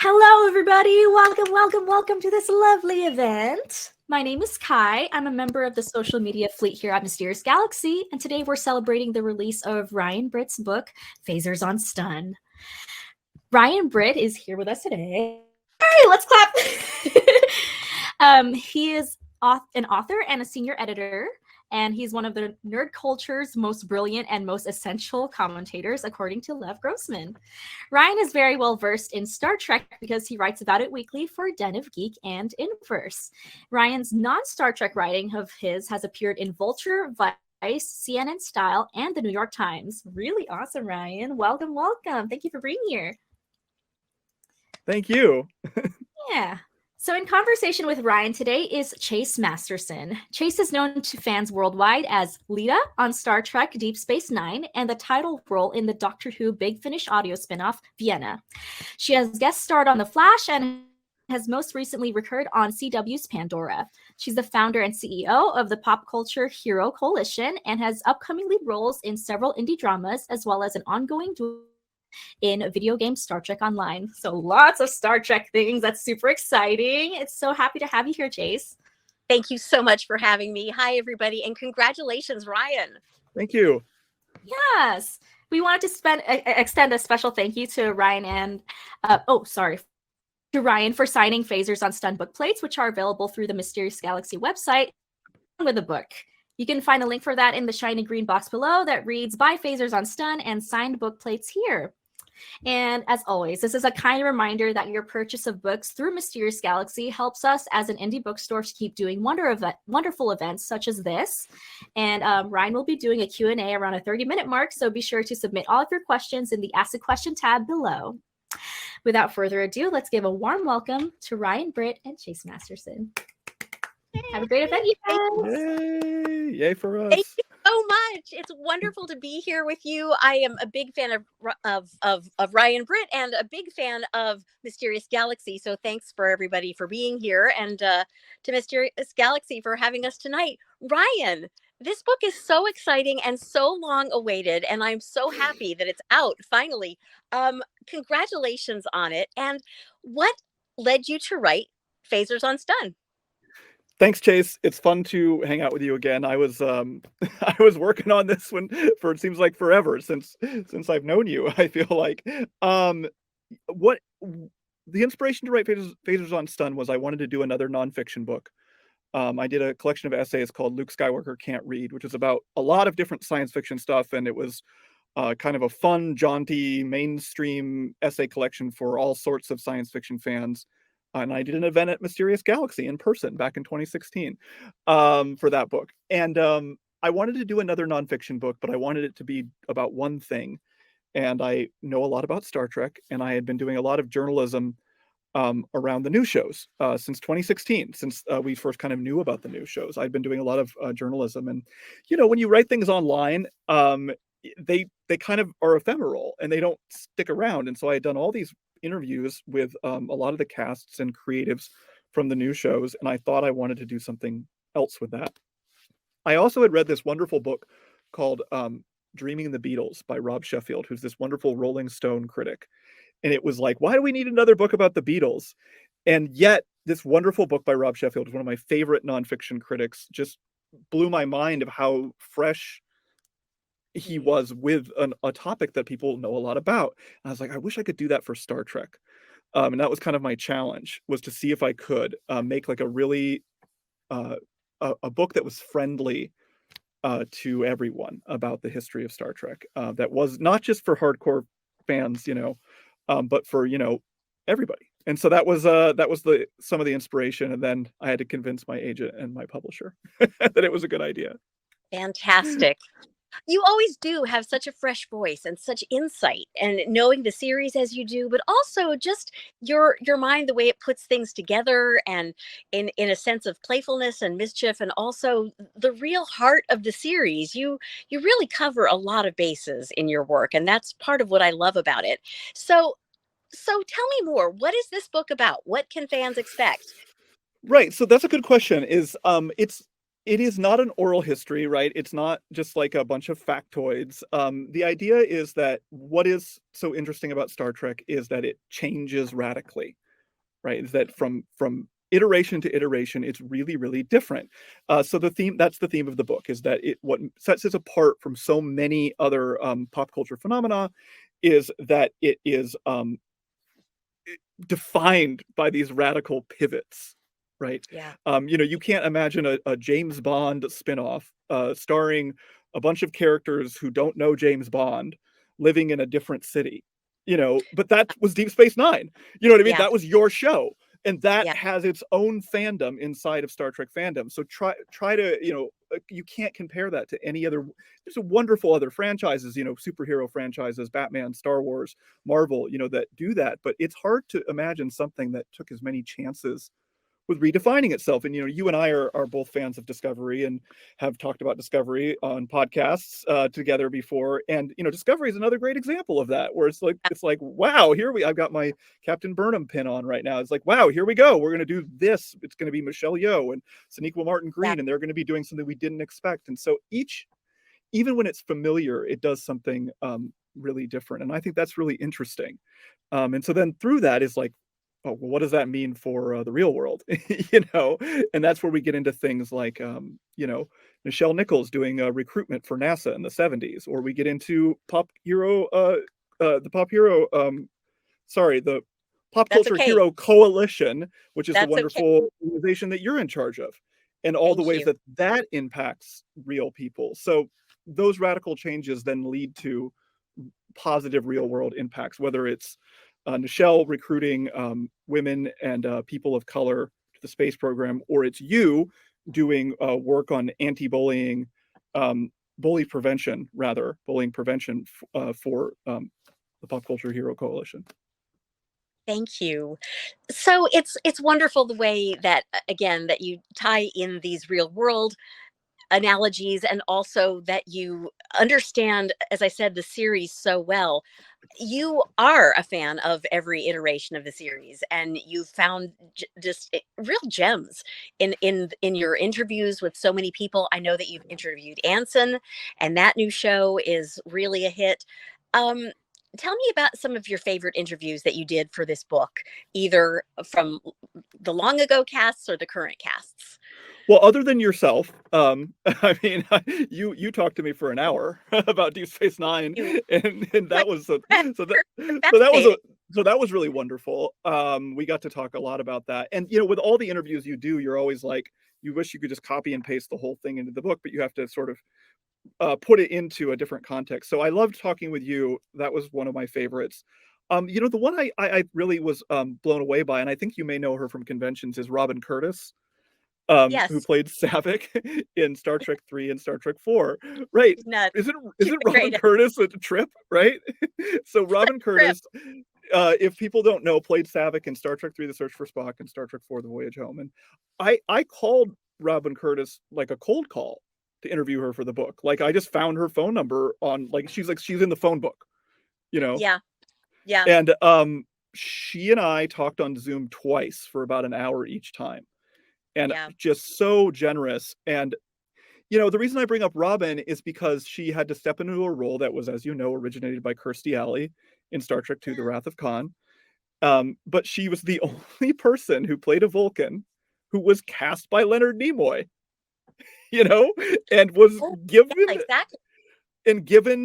Hello, everybody. Welcome to this lovely event. My name is Kai. I'm a member of the social media fleet here at Mysterious Galaxy, and today we're celebrating the release of Ryan Britt's book, Phasers on Stun. Ryan Britt is here with us today. Hey, let's clap. He is an author and a senior editor, and he's one of the nerd culture's most brilliant and most essential commentators, according to Lev Grossman. Ryan is very well versed in Star Trek because he writes about it weekly for Den of Geek and Inverse. Ryan's non-Star Trek writing of his has appeared in VULTURE, Vice, CNN Style, and the New York Times. Really awesome, Ryan. Welcome. Thank you for being here. Thank you. Yeah. So in conversation with Ryan today is Chase Masterson. Chase is known to fans worldwide as Leeta on Star Trek Deep Space Nine and the title role in the Doctor Who Big Finish audio spinoff, VIENNA. She has guest starred on The Flash and has most recently recurred on CW's PANDORA. She's the founder and CEO of the Pop Culture Hero Coalition and has upcoming lead roles in several indie dramas as well as an ongoing in video game Star Trek Online. So lots of Star Trek things. That's super exciting. It's so happy to have you here, Chase. Thank you so much for having me. Hi, everybody, and congratulations, Ryan. Thank you. Yes. We wanted to extend a special thank you to Ryan and to Ryan for signing Phasers on Stun book plates, which are available through the Mysterious Galaxy website with a book. You can find a link for that in the shiny green box below that reads "Buy Phasers on Stun" and signed book plates here. And as always, this is a kind reminder that your purchase of books through Mysterious Galaxy helps us as an indie bookstore to keep doing wonderful events such as this. And Ryan will be doing a Q&A around a 30-minute mark, so be sure to submit all of your questions in the Ask a Question tab below. Without further ado, let's give a warm welcome to Ryan Britt and Chase Masterson. Have a great event, you guys. Yay for us. Thank you so much. It's wonderful to be here with you. I am a big fan of Ryan Britt and a big fan of Mysterious Galaxy. So thanks for everybody for being here and to Mysterious Galaxy for having us tonight. Ryan, this book is so exciting and so long awaited, and I'm so happy that it's out finally. Congratulations on it. And what led you to write Phasers on Stun? Thanks, Chase. It's fun to hang out with you again. I was I was working on this one for it seems like forever since I've known you. I feel like what the inspiration to write Phasers on Stun was I wanted to do another nonfiction book. I did a collection of essays called Luke Skywalker Can't Read, which is about a lot of different science fiction stuff, and it was kind of a fun, jaunty, mainstream essay collection for all sorts of science fiction fans. And I did an event at Mysterious Galaxy in person back in 2016 for that book. And I wanted to do another nonfiction book, but I wanted it to be about one thing. And I know a lot about Star Trek, and I had been doing a lot of journalism around the new shows since 2016, since we first kind of knew about the new shows. I'd been doing a lot of journalism. And, you know, when you write things online, they kind of are ephemeral and they don't stick around. And so I had done all these interviews with a lot of the casts and creatives from the new shows, and I thought I wanted to do something else with that. I also had read this wonderful book called Dreaming the Beatles by Rob Sheffield, who's this wonderful Rolling Stone critic. And it was like, why do we need another book about the Beatles? And yet this wonderful book by Rob Sheffield is one of my favorite nonfiction critics, just blew my mind of how fresh he was with a topic that people know a lot about. And I was like, I wish I could do that for Star Trek. And that was kind of my challenge, was to see if I could make like a really a book that was friendly to everyone about the history of Star Trek. That was not just for hardcore fans, you know, but for, you know, everybody. And so that was some of the inspiration. And then I had to convince my agent and my publisher that it was a good idea. Fantastic. You always do have such a fresh voice and such insight, and knowing the series as you do, but also just your mind, the way it puts things together, and in a sense of playfulness and mischief, and also the real heart of the series. You really cover a lot of bases in your work, and that's part of what I love about it. So tell me more. What is this book about? What can fans expect? Right. So that's a good question. it is not an oral history, right? It's not just like a bunch of factoids. The idea is that what is so interesting about Star Trek is that it changes radically, right? Is that from iteration to iteration, it's really, really different. So that's the theme of the book, is that what sets it apart from so many other pop culture phenomena is that it is defined by these radical pivots, right? Yeah. You can't imagine a James Bond spinoff starring a bunch of characters who don't know James Bond living in a different city, but that was Deep Space Nine. You know what I mean? Yeah. That was your show. And that Yeah. has its own fandom inside of Star Trek fandom. So try to, you can't compare that to any other. There's a wonderful other franchises, superhero franchises, Batman, Star Wars, Marvel, that do that. But it's hard to imagine something that took as many chances with redefining itself. And you and I are both fans of Discovery and have talked about Discovery on podcasts together before. And Discovery is another great example of that, where it's like wow, I've got my Captain Burnham pin on right now. It's like, wow, here we go, we're going to do this. It's going to be Michelle Yeoh and Sonequa Martin Green, and they're going to be doing something we didn't expect. And so even when it's familiar, it does something really different, and I think that's really interesting. And so then through that is like, oh, well, what does that mean for the real world? And that's where we get into things like, Nichelle Nichols doing recruitment for NASA in the 70s, or we get into the Pop Culture Hero Coalition, which is the wonderful organization that you're in charge of, and all the ways that impacts real people. So those radical changes then lead to positive real world impacts, whether it's Nichelle recruiting women and people of color to the space program, or it's you doing work on anti-bullying, bullying prevention for the Pop Culture Hero Coalition. Thank you. So it's wonderful the way that, again, that you tie in these real world analogies, and also that you understand, as I said, the series so well. You are a fan of every iteration of the series, and you found just real gems in your interviews with so many people. I know that you've interviewed Anson, and that new show is really a hit. Tell me about some of your favorite interviews that you did for this book, either from the long ago casts or the current casts. Well, other than yourself, I mean, you talked to me for an hour about Deep Space Nine, and that was so that was really wonderful. We got to talk a lot about that, and with all the interviews you do, you're always like, you wish you could just copy and paste the whole thing into the book, but you have to sort of put it into a different context. So I loved talking with you. That was one of my favorites. The one I really was blown away by, and I think you may know her from conventions, is Robin Curtis. Yes. Who played Saavik in Star Trek 3 and Star Trek 4. Right. Isn't Robin Curtis a trip, right? So Robin Curtis, if people don't know, played Saavik in Star Trek 3 The Search for Spock and Star Trek 4 The Voyage Home. And I called Robin Curtis like a cold call to interview her for the book. Like, I just found her phone number on, like, she's in the phone book, Yeah. And she and I talked on Zoom twice for about an hour each time. And just so generous. And, the reason I bring up Robin is because she had to step into a role that was, as you know, originated by Kirstie Alley in Star Trek II, The Wrath of Khan. But she was the only person who played a Vulcan who was cast by Leonard Nimoy, and was given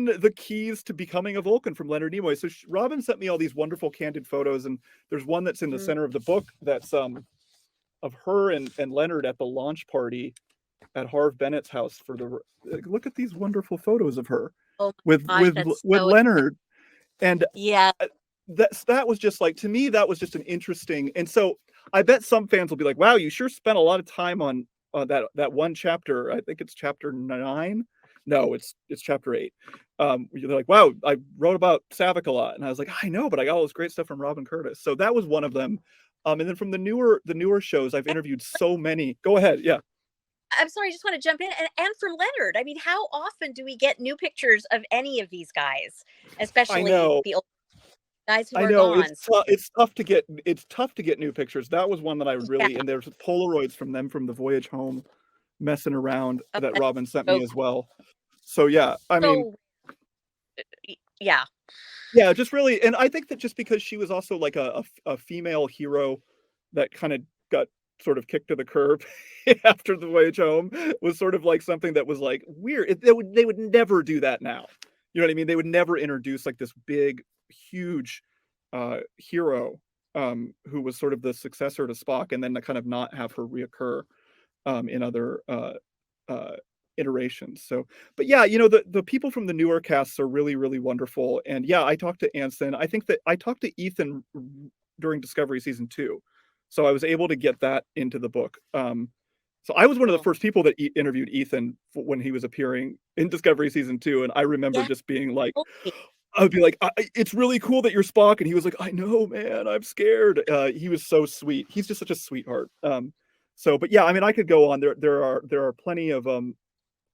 the keys to becoming a Vulcan from Leonard Nimoy. So Robin sent me all these wonderful candid photos. And there's one that's in the center of the book that's of her and Leonard at the launch party at Harve Bennett's house for look at these wonderful photos of her with Leonard. And that was just like, to me, that was just an interesting. And so I bet some fans will be like, wow, you sure spent a lot of time on that one chapter. I think it's chapter 9. No, it's chapter 8. They're like, wow, I wrote about Saavik a lot. And I was like, I know, but I got all this great stuff from Robin Curtis. So that was one of them. And then from the newer shows, I've interviewed so many. Go ahead. Yeah. I'm sorry, I just want to jump in. And from Leonard, I mean, how often do we get new pictures of any of these guys, especially the old guys who are gone? It's tough to get new pictures. That was one that I really, and there's Polaroids from them from the Voyage Home messing around Oh, that that's Robin sent so me as well. So yeah, I mean, so yeah. yeah, just really, and I think that just because she was also like a female hero that kind of got sort of kicked to the curb after the voyage home was sort of like something that was like weird. They would never do that now. You know what I mean? They would never introduce like this big, huge hero who was sort of the successor to Spock, and then kind of not have her reoccur in other iterations. So, but yeah, you know, the people from the newer casts are really, really wonderful. And yeah, I talked to Anson. I think that I talked to Ethan during Discovery season 2, so I was able to get that into the book. So I was one of the Cool. first people that interviewed Ethan when he was appearing in Discovery season 2, and I remember Yeah. just being like, Okay. I would be like, it's really cool that you're Spock. And he was like, I know, man, I'm scared. He was so sweet. He's just such a sweetheart. So, but yeah, I mean, I could go on. There are plenty of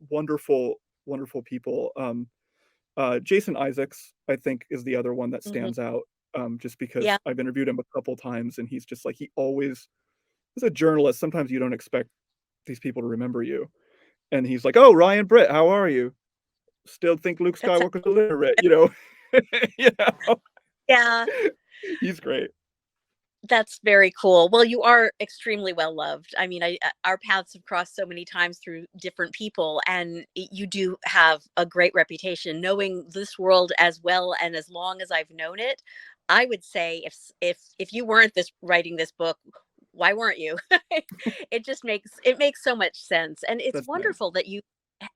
wonderful, wonderful people. Jason Isaacs, I think, is the other one that Mhm. stands out. Just because Yeah. I've interviewed him a couple times, and he's just like, he always, as a journalist, sometimes you don't expect these people to remember you. And he's like, oh, Ryan Britt, how are you? Still think Luke That's Skywalker's illiterate, you know? You know? yeah. He's great. That's very cool. Well, you are extremely well loved. I mean, our paths have crossed so many times through different people, and you do have a great reputation. Knowing this world as well and as long as I've known it, I would say if you weren't writing this book, why weren't you? It makes so much sense, and it's That's nice. wonderful that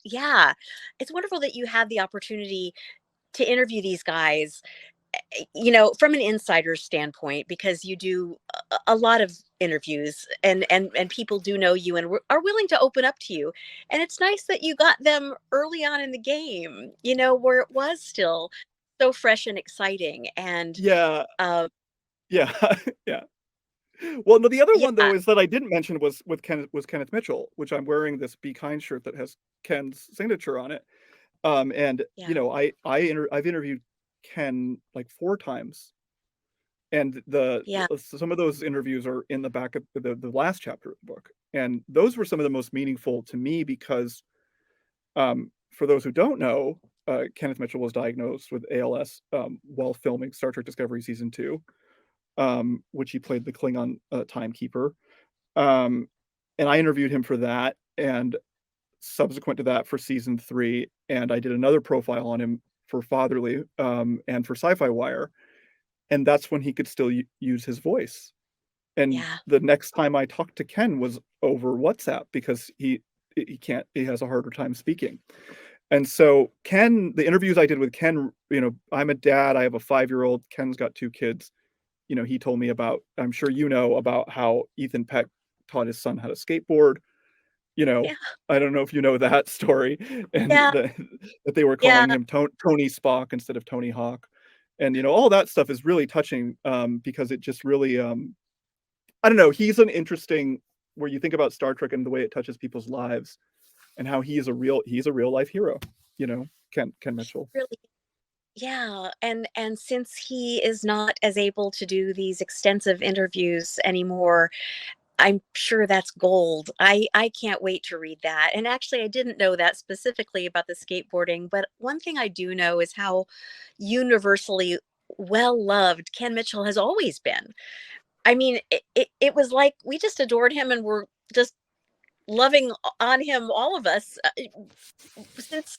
yeah, it's wonderful that you had the opportunity to interview these guys, from an insider's standpoint, because you do a lot of interviews, and people do know you and are willing to open up to you. And it's nice that you got them early on in the game, where it was still so fresh and exciting. And Yeah, uh, yeah, yeah. Well, no, the other one though yeah, is that I didn't mention was Kenneth Mitchell, which I'm wearing this Be Kind shirt that has Ken's signature on it. And you yeah, know, I've interviewed Ken like 4 times, and yeah, some of those interviews are in the back of the last chapter of the book, and those were some of the most meaningful to me because, for those who don't know, Kenneth Mitchell was diagnosed with ALS while filming Star Trek Discovery season 2, which he played the Klingon timekeeper. Um, and I interviewed him for that, and subsequent to that for season 3, and I did another profile on him for Fatherly, and for Sci-Fi Wire, and that's when he could still use his voice. And yeah, the next time I talked to Ken was over WhatsApp because he has a harder time speaking. And so Ken, the interviews I did with Ken, I'm a dad, I have a 5-year-old, Ken's got 2 kids. He told me about, I'm sure you know, about how Ethan Peck taught his son how to skateboard. yeah, I don't know if you know that story, and yeah, that they were yeah. calling him Tony Spock instead of Tony Hawk. And all that stuff is really touching, because it just really, I don't know, he's an interesting, where you think about Star Trek and the way it touches people's lives, and how he's a real life hero. Ken Mitchell. Really, yeah. And since he is not as able to do these extensive interviews anymore, I'm sure that's gold. I can't wait to read that. And actually, I didn't know that specifically about the skateboarding, but one thing I do know is how universally well loved Ken Mitchell has always been. I mean, it was like we just adored him and were just loving on him, all of us, since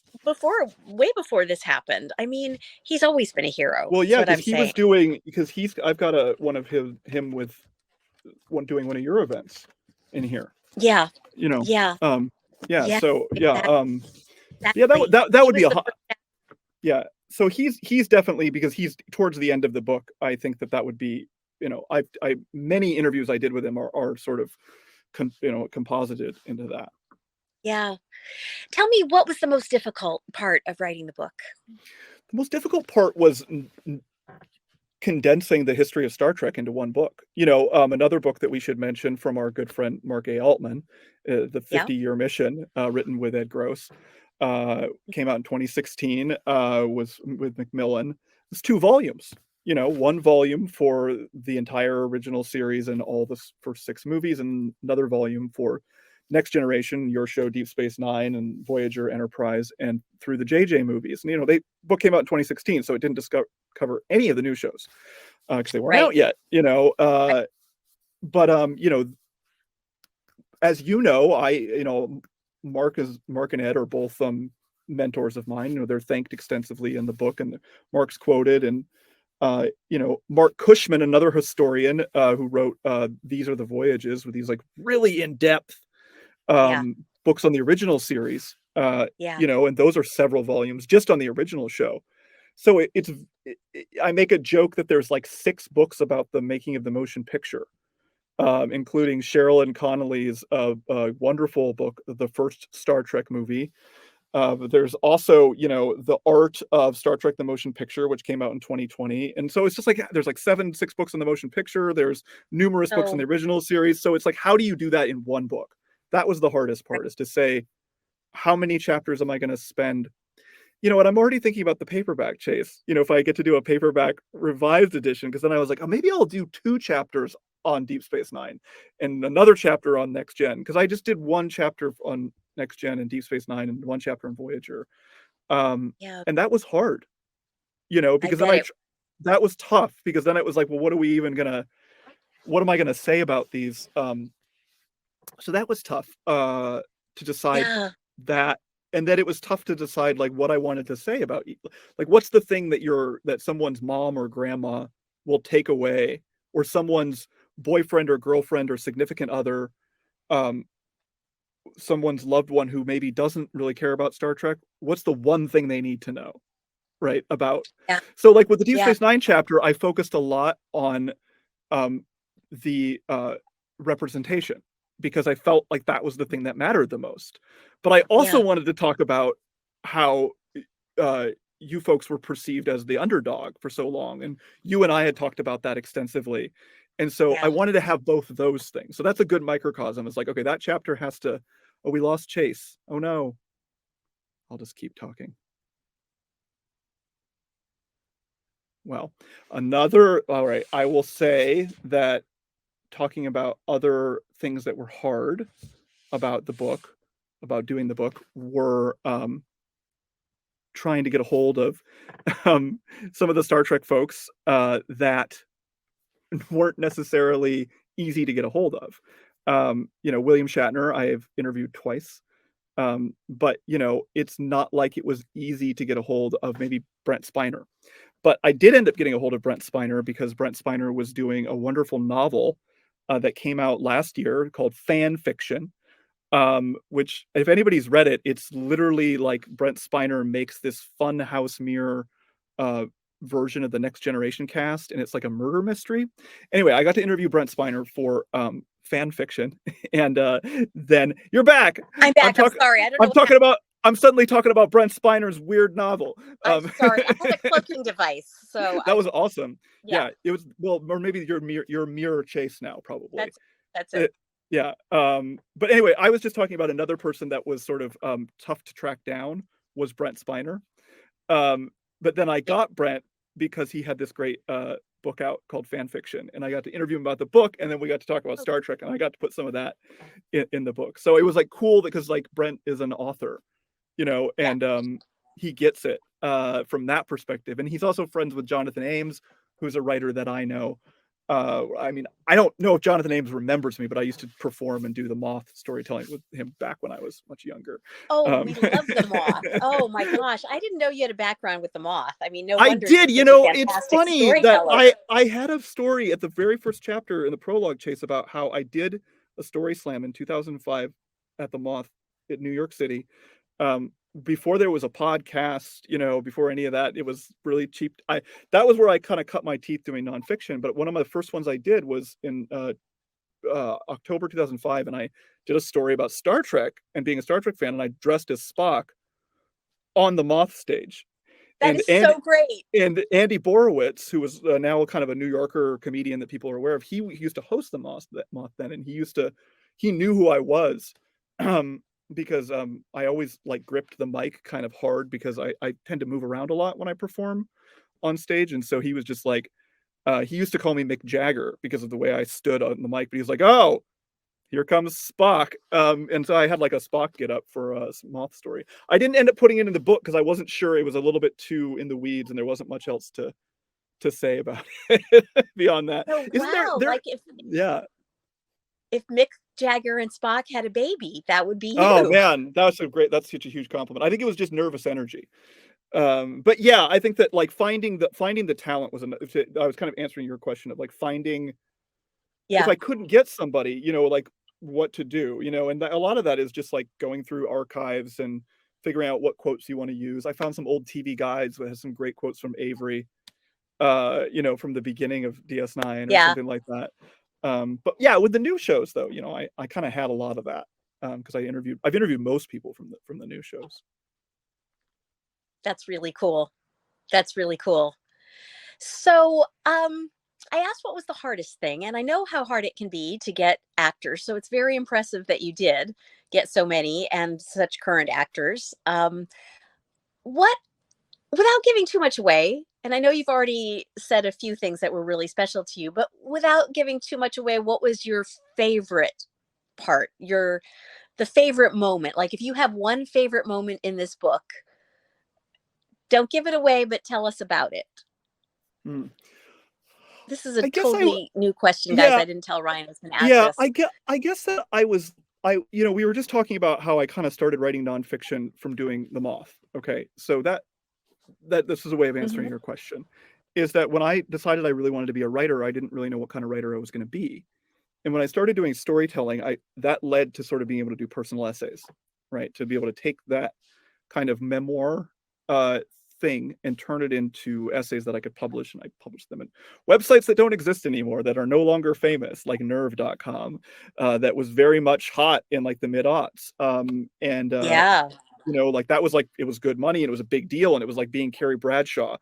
way before this happened. I mean, he's always been a hero, Well, is yeah, what because I'm he was saying. doing, because I've got one of him with doing one of your events in here. Yeah, You know, yeah, yeah. yeah, So yeah, yeah, exactly. that He would be was a the yeah. So he's definitely, because he's towards the end of the book. I think that would be, I many interviews I did with him are sort of composited into that. yeah. Tell me, what was the most difficult part of writing the book? The most difficult part was condensing the history of Star Trek into one book. Another book that we should mention from our good friend Mark A. Altman, the Yeah. 50-year mission, written with Ed Gross, came out in 2016, was with Macmillan. It's 2 volumes. 1 volume for the entire original series and all the first 6 movies, and another volume for Next Generation, your show Deep Space Nine, and Voyager, Enterprise, and through the JJ movies. And, you know, book came out in 2016, so it didn't cover any of the new shows because they weren't out yet, you know. But you know, as you know, Mark and Ed are both mentors of mine. You know, they're thanked extensively in the book, and Mark's quoted. And you know, Mark Cushman, another historian who wrote These Are the Voyages, with these like really in-depth books on the original series. You know, and those are several volumes just on the original show. So I make a joke that there's like 6 books about the making of the motion picture, including Cheryl and Connolly's wonderful book, The First Star Trek Movie. There's also, you know, The Art of Star Trek, the Motion Picture, which came out in 2020. And so it's just like, there's like 6 books on the motion picture. There's numerous books in the original series. So it's like, how do you do that in one book? That was the hardest part, is to say, how many chapters am I going to spend? You know, and I'm already thinking about the paperback, Chase. You know, if I get to do a paperback revised edition, because then I was like, oh, maybe I'll do 2 chapters on Deep Space Nine and another chapter on Next Gen, because I just did 1 chapter on Next Gen and Deep Space Nine and 1 chapter on Voyager. And that was hard, you know, because that was tough, because then it was like, well, what am I gonna say about these? So that was tough to decide that. And then it was tough to decide like what I wanted to say about, like, what's the thing that someone's mom or grandma will take away, or someone's boyfriend or girlfriend or significant other, someone's loved one who maybe doesn't really care about Star Trek. What's the one thing they need to know, right? About. So like with the Deep Space Nine chapter, I focused a lot on the representation, because I felt like that was the thing that mattered the most. But I also wanted to talk about how you folks were perceived as the underdog for so long. And you and I had talked about that extensively. And so I wanted to have both of those things. So that's a good microcosm. It's like, okay, that chapter has to, oh, we lost Chase. Oh no. I'll just keep talking. Well, all right, I will say that talking about other things that were hard about the book, about doing the book, were trying to get a hold of some of the Star Trek folks that weren't necessarily easy to get a hold of. You know, William Shatner, I have interviewed twice. But, you know, it's not like it was easy to get a hold of maybe Brent Spiner. But I did end up getting a hold of Brent Spiner, because Brent Spiner was doing a wonderful novel that came out last year called Fan Fiction, which, if anybody's read it, it's literally like Brent Spiner makes this fun house mirror version of the Next Generation cast, and it's like a murder mystery. Anyway, I got to interview Brent Spiner for Fan Fiction, and then you're back. I'm back. I'm sorry. I don't know. I'm suddenly talking about Brent Spiner's weird novel. I'm sorry. I had a cloaking device, so that was awesome. Yeah, it was. Well, or maybe your mirror Chase now, probably. That's it. Yeah. But anyway, I was just talking about another person that was sort of tough to track down, was Brent Spiner. But then I got Brent because he had this great book out called Fan Fiction, and I got to interview him about the book, and then we got to talk about Star Trek, and I got to put some of that in the book. So it was like cool, because like Brent is an author, you know, and he gets it from that perspective. And he's also friends with Jonathan Ames, who's a writer that I know. I mean, I don't know if Jonathan Ames remembers me, but I used to perform and do the Moth storytelling with him back when I was much younger. Oh, we love the Moth. Oh my gosh, I didn't know you had a background with the Moth. I mean, no I wonder. did. You know, it's funny that I had a story at the very first chapter in the prologue, Chase, about how I did a story slam in 2005 at the Moth in New York City. Before there was a podcast, you know, before any of that, it was really cheap. That was where I kind of cut my teeth doing nonfiction. But one of my first ones I did was in October 2005, and I did a story about Star Trek and being a Star Trek fan, and I dressed as Spock on the Moth stage. That is so great. And Andy Borowitz, who was now kind of a New Yorker comedian that people are aware of, he used to host the Moth then, and he knew who I was. Because I always like gripped the mic kind of hard, because I tend to move around a lot when I perform on stage. And so he was just like, he used to call me Mick Jagger because of the way I stood on the mic, but he was like, oh, here comes Spock. And so I had like a Spock get up for a Moth story. I didn't end up putting it in the book because I wasn't sure. It was a little bit too in the weeds, and there wasn't much else to say about it beyond that. Oh Isn't wow! there? Like Yeah. if Mick Jagger and Spock had a baby, that would be Oh you. man, that's such a huge compliment. I think it was just nervous energy. But yeah, I think that like finding the talent was I was kind of answering your question of like finding if Yeah, I couldn't get somebody, like what to do, and a lot of that is just like going through archives and figuring out what quotes you want to use. I found some old TV guides that has some great quotes from Avery, from the beginning of DS9 or yeah. something like that. But yeah, with the new shows though, I kind of had a lot of that because I've interviewed most people from the new shows. That's really cool. That's really cool. So, I asked what was the hardest thing, and I know how hard it can be to get actors. So it's very impressive that you did get so many and such current actors. What, without giving too much away, and I know you've already said a few things that were really special to you, but without giving too much away, what was your favorite part? The favorite moment? Like if you have one favorite moment in this book, don't give it away, but tell us about it. Hmm. This is a I guess totally new question, guys. yeah, I didn't tell Ryan I was going to ask yeah, this. I guess that we were just talking about how I kind of started writing nonfiction from doing The Moth. Okay. So that this is a way of answering Mhm. your question, is that when I decided I really wanted to be a writer, I didn't really know what kind of writer I was going to be. And when I started doing storytelling, that led to sort of being able to do personal essays, right? To be able to take that kind of memoir uh, thing and turn it into essays that I could publish. And I published them in websites that don't exist anymore, that are no longer famous, like nerve.com, that was very much hot in like the mid-aughts. Yeah. Like that was like, it was good money and it was a big deal. And it was like being Carrie Bradshaw.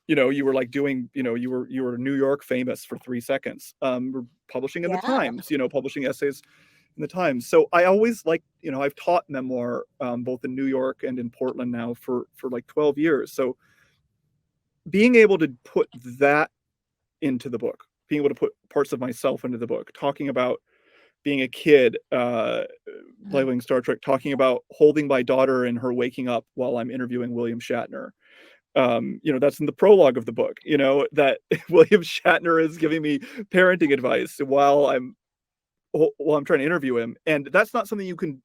You were like doing, you were New York famous for 3 seconds. We're publishing in the Yeah. Times, publishing essays in the Times. So I always like, I've taught memoir both in New York and in Portland now for like 12 years. So being able to put that into the book, being able to put parts of myself into the book, talking about being a kid, playing Star Trek, talking about holding my daughter and her waking up while I'm interviewing William Shatner. That's in the prologue of the book, that William Shatner is giving me parenting advice while I'm trying to interview him. And that's not something you can,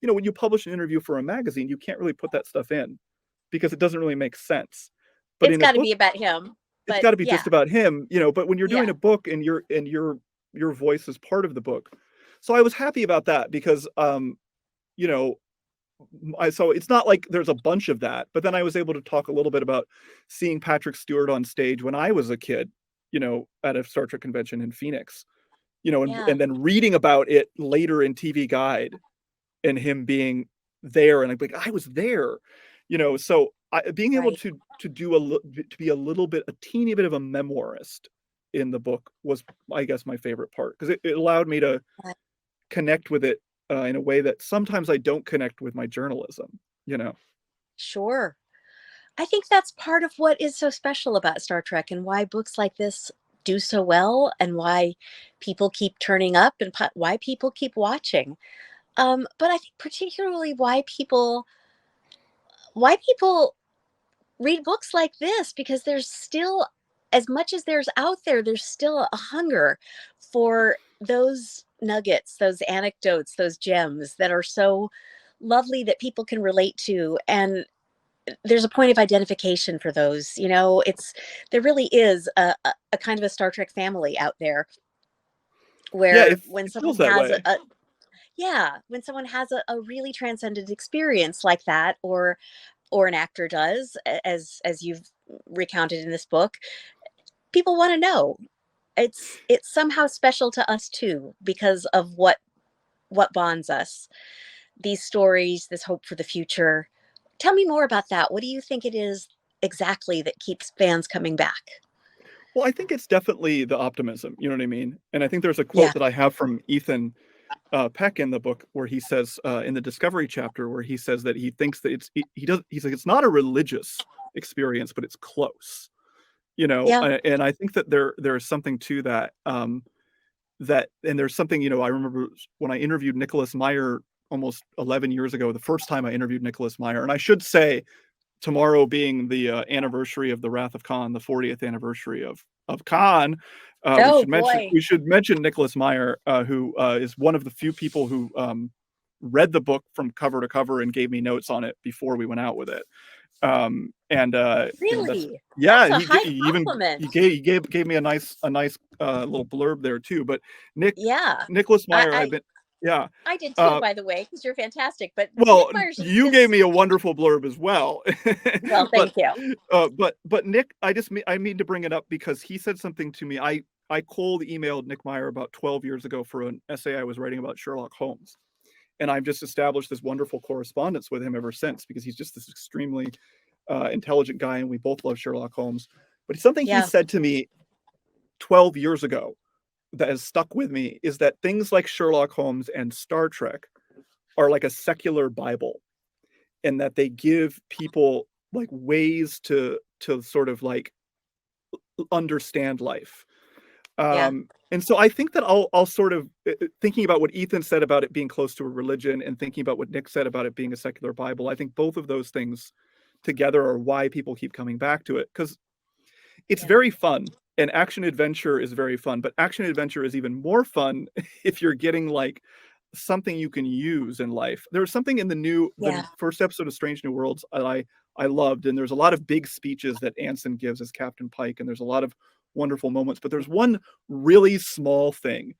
when you publish an interview for a magazine, you can't really put that stuff in because it doesn't really make sense. But It's in a got to book, be about him. it's But got to be yeah. just about him, but when you're doing Yeah. a book and your voice is part of the book. So I was happy about that because, so it's not like there's a bunch of that, but then I was able to talk a little bit about seeing Patrick Stewart on stage when I was a kid, at a Star Trek convention in Phoenix, Yeah. and then reading about it later in TV Guide and him being there and like I was there, so being able Right. to be a little bit, a teeny bit of a memoirist in the book was, I guess, my favorite part because it allowed me to Right. connect with it in a way that sometimes I don't connect with my journalism, Sure. I think that's part of what is so special about Star Trek and why books like this do so well and why people keep turning up and why people keep watching. But I think particularly why people read books like this, because there's still, as much as there's out there, there's still a hunger for those nuggets, those anecdotes, those gems that are so lovely that people can relate to. And there's a point of identification for those, there really is a kind of a Star Trek family out there Yeah, where it when feels someone that has way. when someone has a really transcendent experience like that, or an actor does, as you've recounted in this book, people want to know. It's somehow special to us too because of what bonds us. These stories, this hope for the future. Tell me more about that. What do you think it is exactly that keeps fans coming back? Well, I think it's definitely the optimism, you know what I mean? And I think there's a Yeah. quote that I have from Ethan Peck in the book where he says in the Discovery chapter where he says that he thinks that he's like, it's not a religious experience, but it's close, Yeah. and I think that there is something to that, and there's something, I remember when I interviewed Nicholas Meyer almost 11 years ago, the first time I interviewed Nicholas Meyer, and I should say, tomorrow being the anniversary of the Wrath of Khan, the 40th anniversary of Khan, we should mention Nicholas Meyer, who is one of the few people who read the book from cover to cover and gave me notes on it before we went out with it. Really? Yeah, That's a high he even compliment. he gave me a nice little blurb there too. But Nicholas Meyer, I did too, by the way, because you're fantastic. But well, Nick Meyer's you gave me a wonderful blurb as well. Well, thank you. But Nick, I mean to bring it up because he said something to me. I cold emailed Nick Meyer about 12 years ago for an essay I was writing about Sherlock Holmes. And I've just established this wonderful correspondence with him ever since, because he's just this extremely intelligent guy, and we both love Sherlock Holmes. But something he said to me 12 years ago that has stuck with me is that things like Sherlock Holmes and Star Trek are like a secular Bible, and that they give people like ways to sort of like understand life. And so I think that I'll sort of, thinking about what Ethan said about it being close to a religion, and thinking about what Nick said about it being a secular Bible, I think both of those things together are why people keep coming back to it, because it's very fun, and action adventure is very fun, but action adventure is even more fun if you're getting like something you can use in life. There was something in the first episode of Strange New Worlds that I loved, and there's a lot of big speeches that Anson gives as Captain Pike, and there's a lot of wonderful moments, but there's one really small thing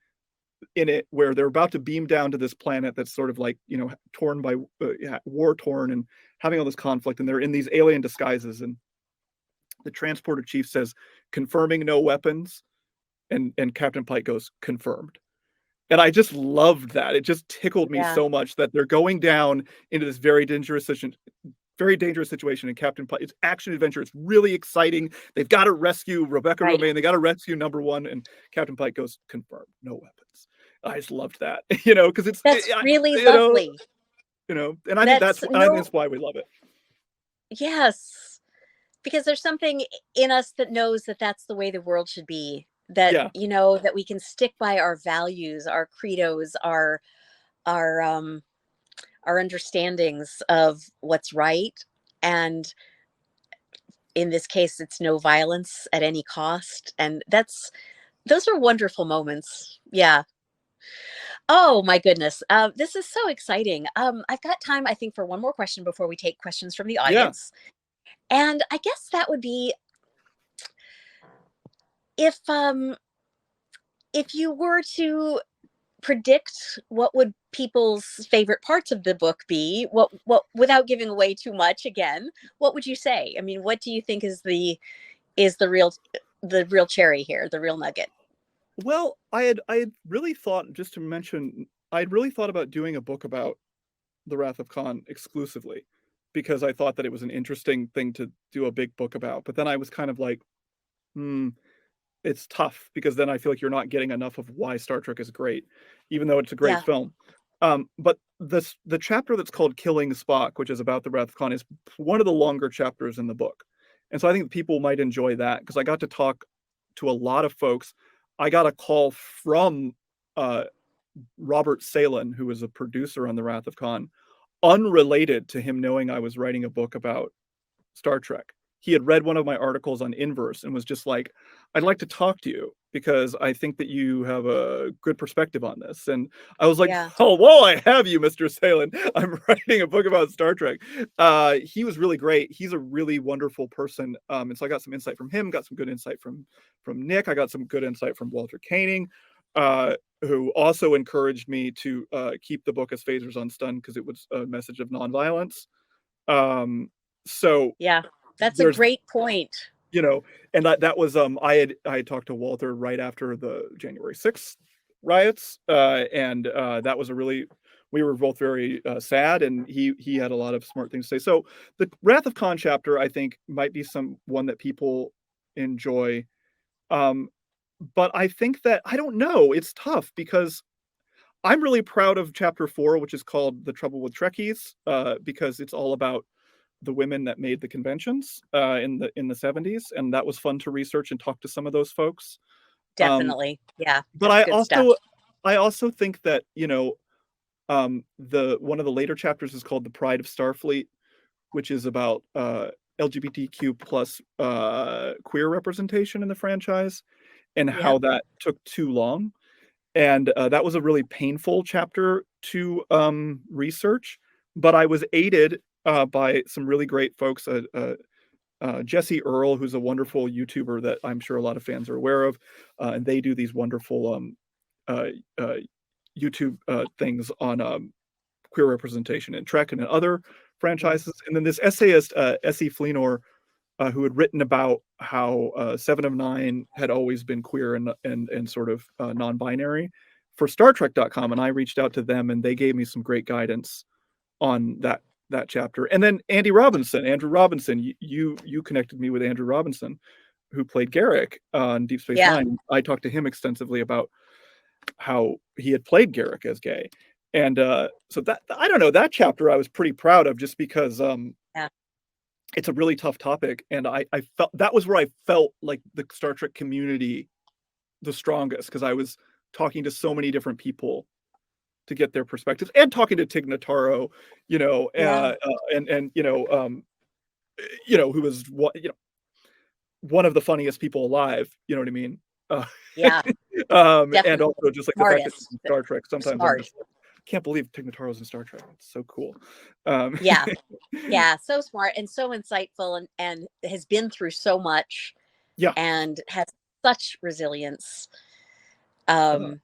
in it where they're about to beam down to this planet that's sort of like, torn by war torn and having all this conflict, and they're in these alien disguises, and the transporter chief says, confirming no weapons, and Captain Pike goes, confirmed. And I just loved that. It just tickled me so much that they're going down into this very dangerous situation, and Captain Pike, it's action adventure, it's really exciting. They've got to rescue Rebecca Romaine, they got to rescue number one, and Captain Pike goes, confirmed, no weapons. I just loved that, because that's really lovely. And I think that's why we love it. Yes, because there's something in us that knows that that's the way the world should be. That that we can stick by our values, our credos, our understandings of what's right, and in this case it's no violence at any cost, and those are wonderful moments. Oh my goodness, this is so exciting. I've got time, I think, for one more question before we take questions from the audience. And I guess that would be, if you were to predict what would people's favorite parts of the book be, what without giving away too much again, what would you say? I mean, what do you think is the real cherry here, the real nugget? Well, I had really thought, just to mention, I'd really thought about doing a book about the Wrath of Khan exclusively, because I thought that it was an interesting thing to do a big book about. But then I was kind of like, it's tough, because then I feel like you're not getting enough of why Star Trek is great, even though it's a great film. But the chapter that's called Killing Spock, which is about the Wrath of Khan, is one of the longer chapters in the book. And so I think people might enjoy that, because I got to talk to a lot of folks. I got a call from Robert Salen, who was a producer on the Wrath of Khan, unrelated to him knowing I was writing a book about Star Trek. He had read one of my articles on Inverse and was just like, I'd like to talk to you, because I think that you have a good perspective on this. And I was like, oh, whoa, I have you, Mr. Salen. I'm writing a book about Star Trek. He was really great. He's a really wonderful person. And so I got some insight from him, got some good insight from Nick. I got some good insight from Walter Koenig, who also encouraged me to keep the book as Phasers on Stun, because it was a message of nonviolence. So that's a great point. And that was I had talked to Walter right after the January 6th riots, and that was we were both very sad, and he had a lot of smart things to say. So the Wrath of Khan chapter, I think, might be one that people enjoy, but I think that, I don't know, it's tough, because I'm really proud of chapter 4, which is called The Trouble with Trekkies, because it's all about the women that made the conventions in the 70s, and that was fun to research and talk to some of those folks. Definitely. Yeah. But That's good stuff. I also think that, you know, one of the later chapters is called The Pride of Starfleet, which is about LGBTQ plus queer representation in the franchise and how that took too long. And that was a really painful chapter to research, but I was aided by some really great folks. Jesse Earl, who's a wonderful YouTuber that I'm sure a lot of fans are aware of, and they do these wonderful YouTube things on queer representation in Trek and in other franchises. And then this essayist, S.E. Fleenor, who had written about how Seven of Nine had always been queer and sort of non-binary for StarTrek.com, and I reached out to them, and they gave me some great guidance on that chapter. And then Andrew Robinson, you connected me with Andrew Robinson, who played Garrick on Deep Space Nine. I talked to him extensively about how he had played Garrick as gay, and so that, I don't know, that chapter I was pretty proud of, just because it's a really tough topic, and I felt that was where I felt like the Star Trek community the strongest, because I was talking to so many different people to get their perspectives, and talking to Tig Notaro, you know, and who was one of the funniest people alive, you know what I mean? And also just like the fact that in Star Trek sometimes I'm just, I can't believe Tig Notaro's in Star Trek. It's so cool. So smart and so insightful, and has been through so much, and has such resilience. That's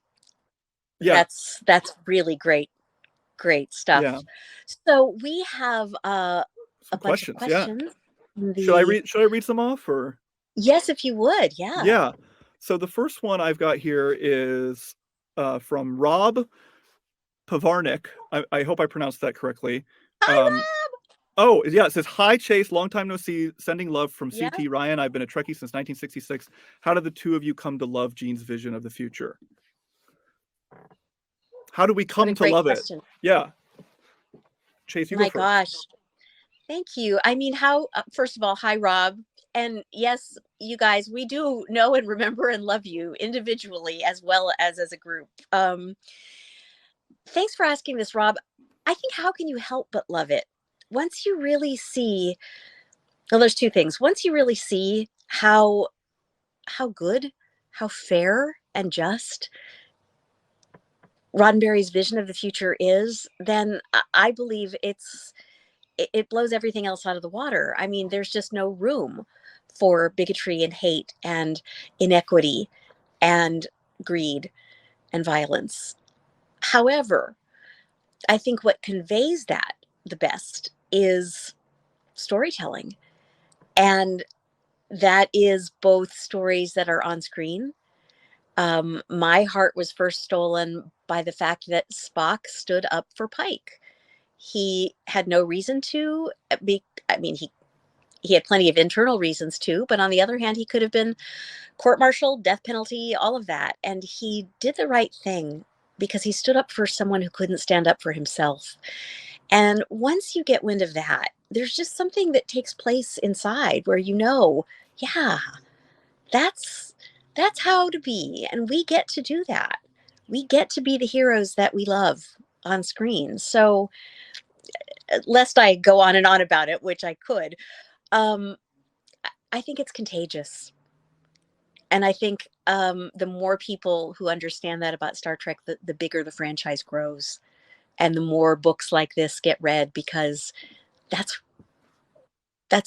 really great stuff. So we have a bunch of questions. Should I read some off, or? Yes, if you would. So the first one I've got here is from Rob Pavarnik. I hope I pronounced that correctly. Hi, Rob! Oh, yeah, it says, "Hi, Chase, long time no see, sending love from CT Ryan. I've been a Trekkie since 1966. How did the two of you come to love Gene's vision of the future?" How do we come to love it? Yeah. Chase, you go first. My gosh. Thank you. I mean, first of all, hi, Rob. And yes, you guys, we do know and remember and love you individually as well as a group. Thanks for asking this, Rob. I think, how can you help but love it? Once you really see, well, there's two things. Once you really see how good, how fair and just Roddenberry's vision of the future is, then I believe it blows everything else out of the water. I mean, there's just no room for bigotry and hate and inequity and greed and violence. However, I think what conveys that the best is storytelling. And that is both stories that are on screen. My heart was first stolen by the fact that Spock stood up for Pike. He had no reason to be. I mean, he had plenty of internal reasons to, but on the other hand, he could have been court-martialed, death penalty, all of that. And he did the right thing because he stood up for someone who couldn't stand up for himself. And once you get wind of that, there's just something that takes place inside where that's how to be. And we get to do that. We get to be the heroes that we love on screen. So lest I go on and on about it, which I could, I think it's contagious. And I think the more people who understand that about Star Trek, the bigger the franchise grows. And the more books like this get read, because that's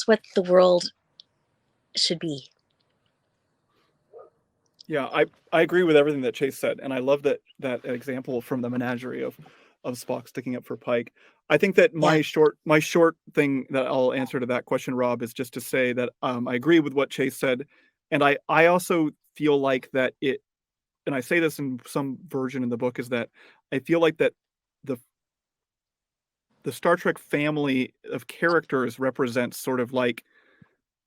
what the world should be. Yeah, I agree with everything that Chase said, and I love that example from the menagerie of Spock sticking up for Pike. I think that my short thing that I'll answer to that question, Rob, is just to say that I agree with what Chase said, and I also feel like that it, and I say this in some version in the book, is that I feel like that the Star Trek family of characters represents sort of like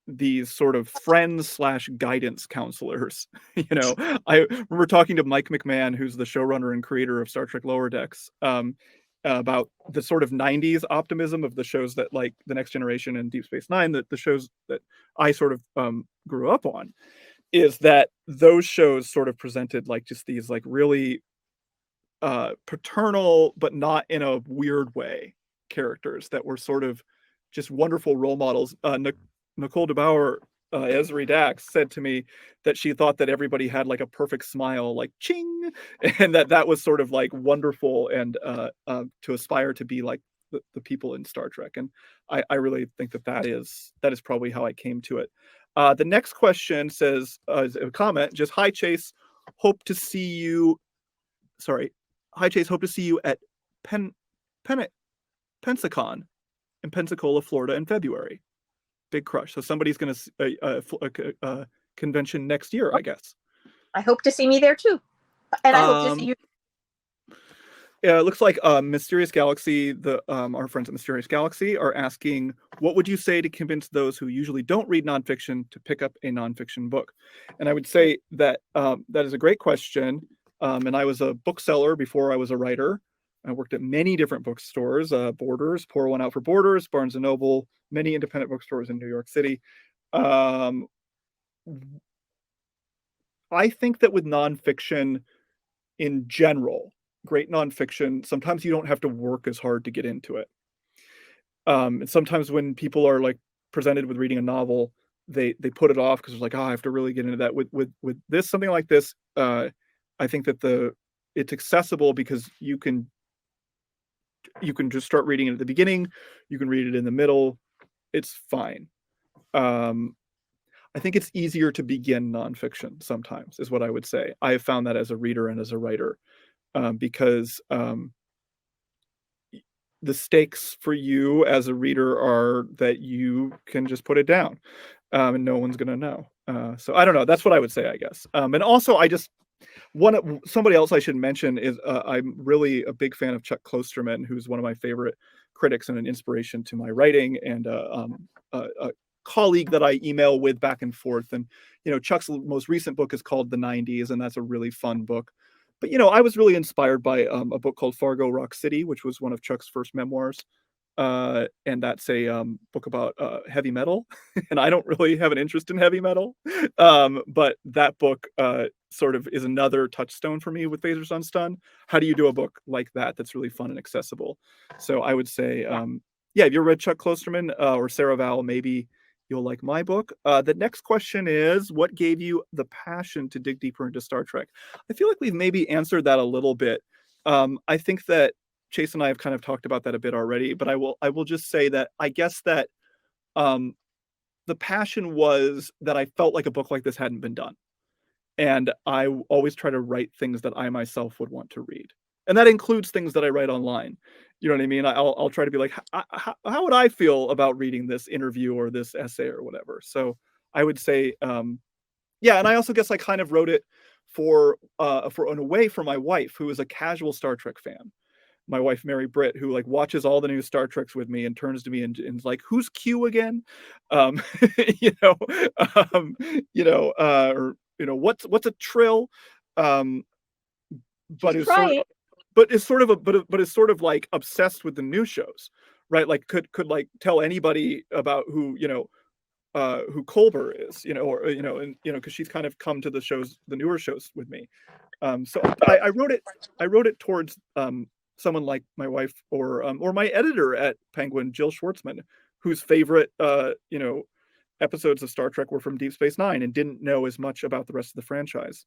these sort of friends / guidance counselors. You know, I remember talking to Mike McMahon, who's the showrunner and creator of Star Trek Lower Decks, about the sort of 90s optimism of the shows that, like, The Next Generation and Deep Space Nine, the shows that I sort of grew up on. is that those shows sort of presented like just these like really paternal, but not in a weird way, characters that were sort of just wonderful role models. Nicole DeBauer, Esri Dax, said to me that she thought that everybody had like a perfect smile, like ching, and that was sort of like wonderful, and to aspire to be like the people in Star Trek. And I really think that is probably how I came to it. The next question says, is a comment, just hi Chase, hope to see you. Sorry, hi Chase, hope to see you at Pensacon in Pensacola, Florida in February. Big crush. So somebody's going to a convention next year, I guess. I hope to see me there too, and I hope to see you. Yeah, it looks like Mysterious Galaxy, our friends at Mysterious Galaxy are asking, what would you say to convince those who usually don't read nonfiction to pick up a nonfiction book? And I would say that that is a great question. And I was a bookseller before I was a writer. I worked at many different bookstores, Borders, pour one out for Borders, Barnes & Noble, many independent bookstores in New York City. I think that with nonfiction in general, great nonfiction, sometimes you don't have to work as hard to get into it. And sometimes when people are like presented with reading a novel, they put it off because it's like, oh, I have to really get into that. With this, something like this, I think that it's accessible because you can just start reading it at the beginning. You can read it in the middle. It's fine. I think it's easier to begin nonfiction sometimes, is what I would say. I have found that as a reader and as a writer, because the stakes for you as a reader are that you can just put it down, and no one's going to know. So I don't know. That's what I would say, I guess. And also, somebody else I should mention is I'm really a big fan of Chuck Klosterman, who's one of my favorite critics and an inspiration to my writing, and a colleague that I email with back and forth. And Chuck's most recent book is called The 90s, and that's a really fun book. But I was really inspired by a book called Fargo Rock City, which was one of Chuck's first memoirs. And that's a book about heavy metal, and I don't really have an interest in heavy metal, but that book sort of is another touchstone for me with Phasers on Stun. How do you do a book like that that's really fun and accessible? So I would say, if you read Chuck Klosterman or Sarah Vowell, maybe you'll like my book. The next question is, what gave you the passion to dig deeper into Star Trek? I feel like we've maybe answered that a little bit. I think that Chase and I have kind of talked about that a bit already, but I will just say that I guess that the passion was that I felt like a book like this hadn't been done. And I always try to write things that I myself would want to read. And that includes things that I write online. You know what I mean? I'll try to be like, how would I feel about reading this interview or this essay or whatever? So I would say, and I also guess I kind of wrote it for in a way for my wife, who is a casual Star Trek fan. My wife, Mary Britt, who like watches all the new Star Treks with me and turns to me and is like, who's Q again? Or what's a trill? But is sort of like obsessed with the new shows, right? Like could like tell anybody about who Culber is, because she's kind of come to the newer shows with me. So I wrote it towards someone like my wife or my editor at Penguin, Jill Schwartzman, whose favorite episodes of Star Trek were from Deep Space Nine and didn't know as much about the rest of the franchise.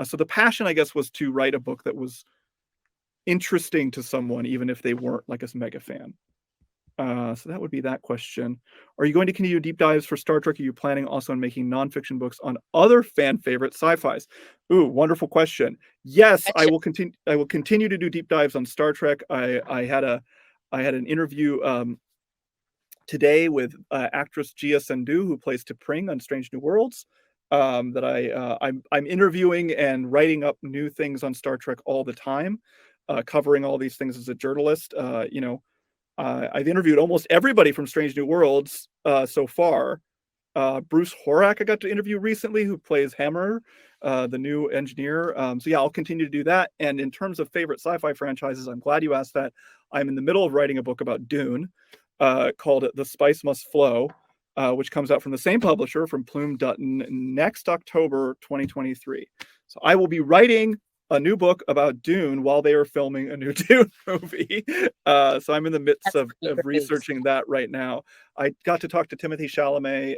So the passion, I guess, was to write a book that was interesting to someone, even if they weren't like a mega fan. So that would be that question. Are you going to continue deep dives for Star Trek? Are you planning also on making nonfiction books on other fan favorite sci-fis? Ooh, wonderful question. Yes, I will continue. I will continue to do deep dives on Star Trek. I had an interview today with actress Gia Sandhu, who plays T'Pring on Strange New Worlds. That I'm interviewing and writing up new things on Star Trek all the time, covering all these things as a journalist. I've interviewed almost everybody from Strange New Worlds so far. Bruce Horak I got to interview recently, who plays Hammer, the new engineer. So yeah, I'll continue to do that. And in terms of favorite sci-fi franchises, I'm glad you asked that. I'm in the middle of writing a book about Dune called The Spice Must Flow. which comes out from the same publisher, from Plume Dutton, next October 2023. So I will be writing a new book about Dune while they are filming a new Dune movie. So I'm in the midst of researching that right now. I got to talk to Timothée Chalamet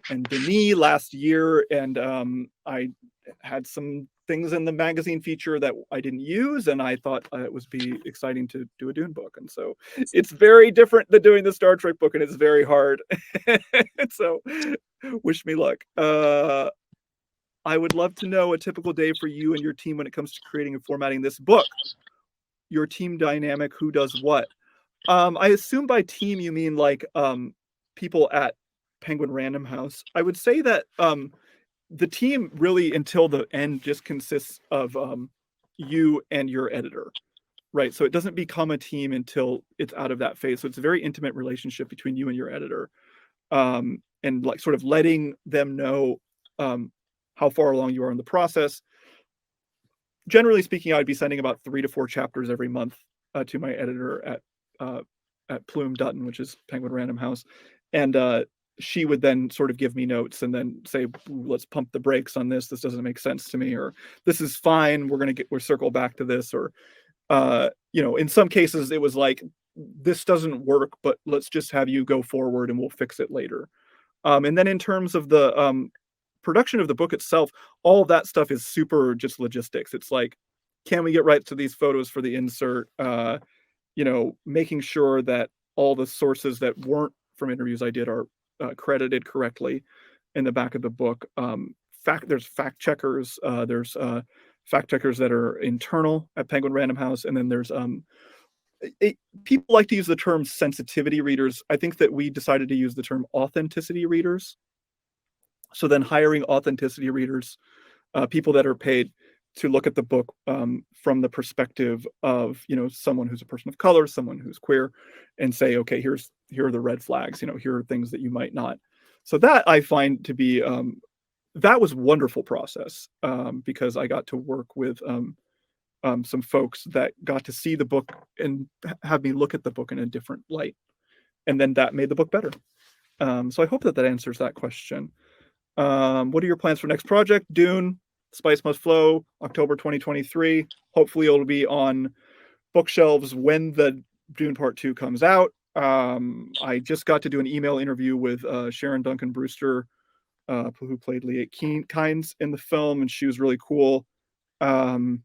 and Denis last year, and I had some things in the magazine feature that I didn't use, and I thought it would be exciting to do a Dune book. And so it's very different than doing the Star Trek book, and it's very hard. So wish me luck. I would love to know a typical day for you and your team when it comes to creating and formatting this book. Your team dynamic, who does what? I assume by team you mean like people at Penguin Random House. I would say that the team really until the end just consists of you and your editor, right? So it doesn't become a team until it's out of that phase. So it's a very intimate relationship between you and your editor, and like sort of letting them know how far along you are in the process. Generally speaking, I'd be sending about 3 to 4 chapters every month to my editor at Plume Dutton, which is Penguin Random House, and she would then sort of give me notes and then say, let's pump the brakes on this. This doesn't make sense to me, or this is fine. We'll circle back to this. Or, in some cases it was like, this doesn't work, but let's just have you go forward and we'll fix it later. And then in terms of the production of the book itself, all of that stuff is super just logistics. It's like, can we get rights to these photos for the insert? Making sure that all the sources that weren't from interviews I did are credited correctly in the back of the book. There's fact checkers. There's fact checkers that are internal at Penguin Random House, and then there's people like to use the term sensitivity readers. I think that we decided to use the term authenticity readers. So then hiring authenticity readers, people that are paid to look at the book from the perspective of someone who's a person of color, someone who's queer, and say, okay, here are the red flags. Here are things that you might not. So that I find to be that was a wonderful process because I got to work with some folks that got to see the book and have me look at the book in a different light, and then that made the book better. So I hope that answers that question. What are your plans for next project? Dune, Spice Must Flow, October 2023. Hopefully it'll be on bookshelves when the Dune Part 2 comes out. I just got to do an email interview with Sharon Duncan Brewster, who played Liet Kynes in the film, and she was really cool. I'm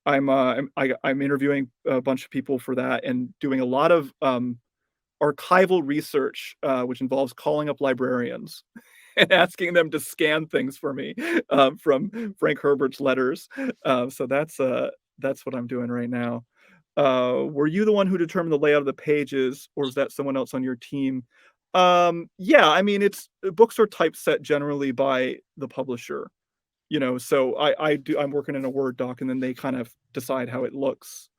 interviewing a bunch of people for that and doing a lot of archival research, which involves calling up librarians and asking them to scan things for me from Frank Herbert's letters. So that's what I'm doing right now. Were you the one who determined the layout of the pages, or is that someone else on your team? It's books are typeset generally by the publisher, so I'm working in a Word doc, and then they kind of decide how it looks.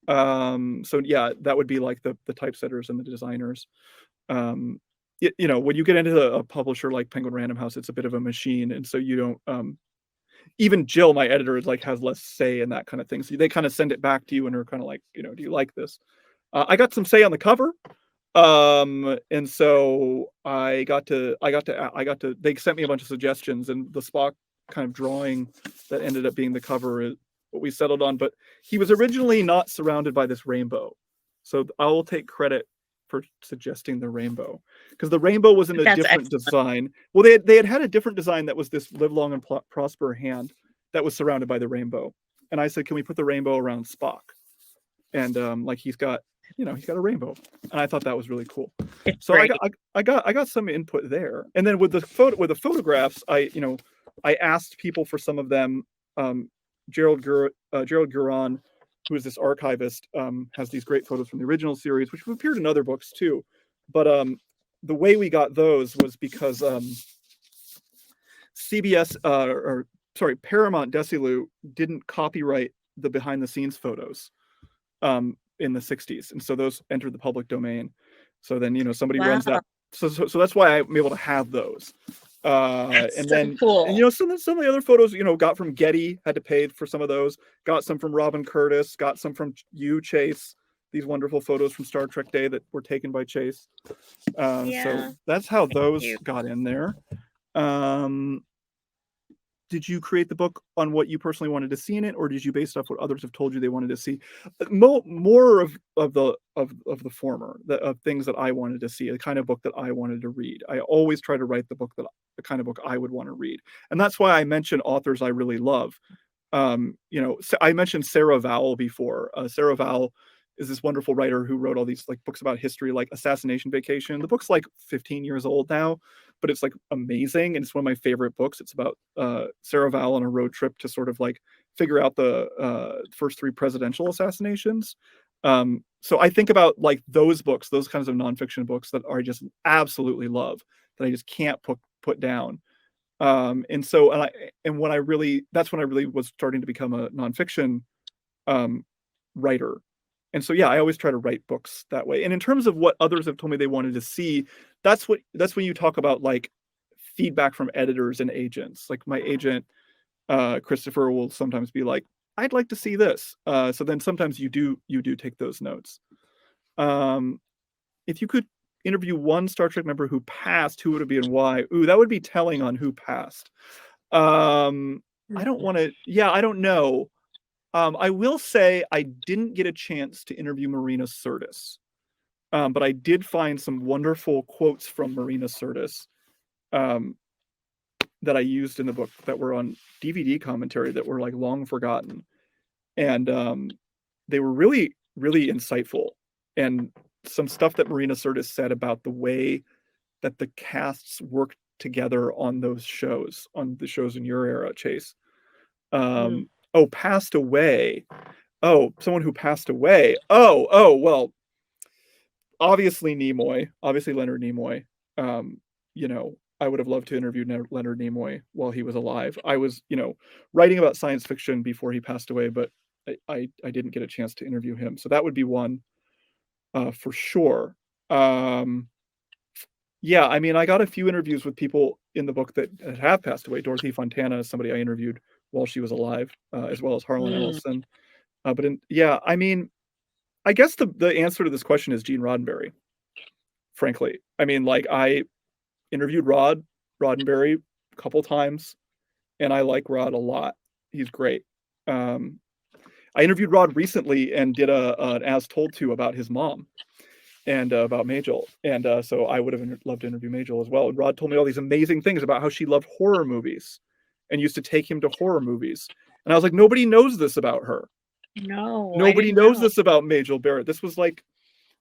That would be like the typesetters and the designers. When you get into a publisher like Penguin Random House, it's a bit of a machine, and so you don't. Even Jill, my editor, has less say in that kind of thing. So they kind of send it back to you, and are kind of like, do you like this? I got some say on the cover, and so I got to. They sent me a bunch of suggestions, and the Spock kind of drawing that ended up being the cover is what we settled on. But he was originally not surrounded by this rainbow, so I will take credit for suggesting the rainbow, because the rainbow was in a different design. Well, they had a different design that was this live long and prosper hand that was surrounded by the rainbow, and I said, can we put the rainbow around Spock? And he's got a rainbow, and I thought that was really cool. So I got some input there, and then with the photographs, I asked people for some of them. Gerald Guron, who is this archivist, has these great photos from the original series, which have appeared in other books too. But the way we got those was because Paramount Desilu didn't copyright the behind the scenes photos in the 60s, and so those entered the public domain. So then somebody runs that. So that's why I'm able to have those. And then cool. And some of the other photos got from Getty, had to pay for some of those, got some from Robin Curtis, got some from you, Chase, these wonderful photos from Star Trek Day that were taken by Chase. Yeah. So that's how those you. got in there. Did you create the book on what you personally wanted to see in it, or did you base it off what others have told you they wanted to see? More of the former, of things that I wanted to see, the kind of book that I wanted to read. I always try to write the kind of book I would want to read, and that's why I mention authors I really love. I mentioned Sarah Vowell before. Sarah Vowell is this wonderful writer who wrote all these like books about history, like Assassination Vacation. The book's like 15 years old now, but it's like amazing, and it's one of my favorite books. It's about Sarah Vowell on a road trip to sort of like figure out the first 3 presidential assassinations. So I think about like those books, those kinds of nonfiction books that I just absolutely love, that I just can't put down. That's when I really was starting to become a nonfiction writer. And so, yeah, I always try to write books that way. And in terms of what others have told me they wanted to see, that's when you talk about like feedback from editors and agents. Like my agent, Christopher, will sometimes be like, I'd like to see this. So then sometimes you do take those notes. If you could interview one Star Trek member who passed, who would it be and why? Ooh, that would be telling on who passed. I don't know. I will say I didn't get a chance to interview Marina Sirtis, but I did find some wonderful quotes from Marina Sirtis that I used in the book that were on DVD commentary that were like long forgotten. And they were really, really insightful. And some stuff that Marina Sirtis said about the way that the casts worked together on those shows, on the shows in your era, Chase. Oh, passed away. Oh, someone who passed away. Oh, well, obviously Leonard Nimoy. I would have loved to interview Leonard Nimoy while he was alive. I was, writing about science fiction before he passed away, but I didn't get a chance to interview him. So that would be one for sure. Yeah, I mean, I got a few interviews with people in the book that have passed away. Dorothy Fontana is somebody I interviewed while she was alive, as well as Harlan Ellison. I mean, I guess the answer to this question is Gene Roddenberry, frankly. I mean, like, I interviewed Roddenberry a couple times, and I like Rod a lot. He's great. I interviewed Rod recently and did an As Told To about his mom and about Majel. And so I would have loved to interview Majel as well. And Rod told me all these amazing things about how she loved horror movies and used to take him to horror movies. And I was like, nobody knows this about her. No, Nobody knows this about Majel Barrett. This was like